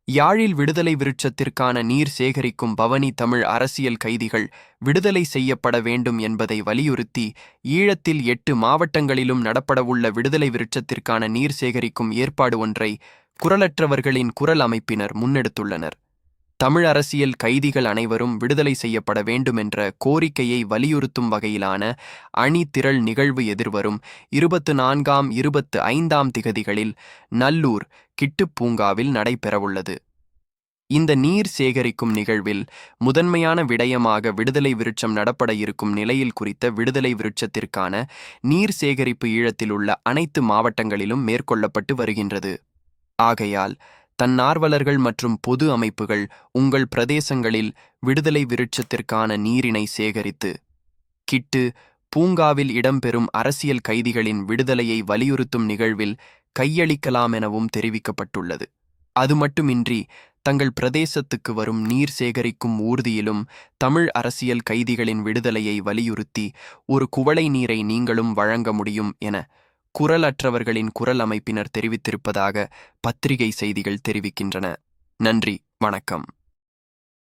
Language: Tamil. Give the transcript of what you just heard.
யாழில் விடுதலை விருட்சத்திற்கான நீர் சேகரிக்கும் பவனி தமிழ் அரசியல் கைதிகள் விடுதலை செய்யப்பட வேண்டும் என்பதை வலியுறுத்தி ஈழத்தில் 8 மாவட்டங்களிலும் நடப்படவுள்ள விடுதலை விருட்சத்திற்கான நீர் சேகரிக்கும் ஏற்பாடு ஒன்றை குரலற்றவர்களின் குரல் அமைப்பினர் முன்னெடுத்துள்ளனர். தமிழ் அரசியல் கைதிகள் அனைவரும் விடுதலை செய்யப்பட வேண்டுமென்ற கோரிக்கையை வலியுறுத்தும் வகையிலான அணி திரள் நிகழ்வு எதிர்வரும் 24ஆம் 25ஆம் திகதிகளில் நல்லூர் கிட்டுப் பூங்காவில் நடைபெறவுள்ளது. இந்த நீர் சேகரிக்கும் நிகழ்வில் முதன்மையான விடயமாக விடுதலை விருட்சம் நடப்பட இருக்கும் நிலையில் குறித்த விடுதலை விருட்சத்திற்கான நீர் சேகரிப்பு ஈழத்தில் உள்ள அனைத்து மாவட்டங்களிலும் மேற்கொள்ளப்பட்டு வருகின்றது. ஆகையால் தன்னார்வலர்கள் மற்றும் பொது அமைப்புகள் உங்கள் பிரதேசங்களில் விடுதலை விருட்சத்திற்கான நீரினை சேகரித்து கிட்டு பூங்காவில் இடம்பெறும் அரசியல் கைதிகளின் விடுதலையை வலியுறுத்தும் நிகழ்வில் கையளிக்கலாமெனவும் தெரிவிக்கப்பட்டுள்ளது. அது மட்டுமின்றி தங்கள் பிரதேசத்துக்கு வரும் நீர் சேகரிக்கும் ஊர்தியிலும் தமிழ் அரசியல் கைதிகளின் விடுதலையை வலியுறுத்தி ஒரு குவளை நீரை நீங்களும் வழங்க முடியும் என குரலற்றவர்களின் குரல் அமைப்பினர் தெரிவித்திருப்பதாக பத்திரிகை செய்திகள் தெரிவிக்கின்றன. நன்றி, வணக்கம்.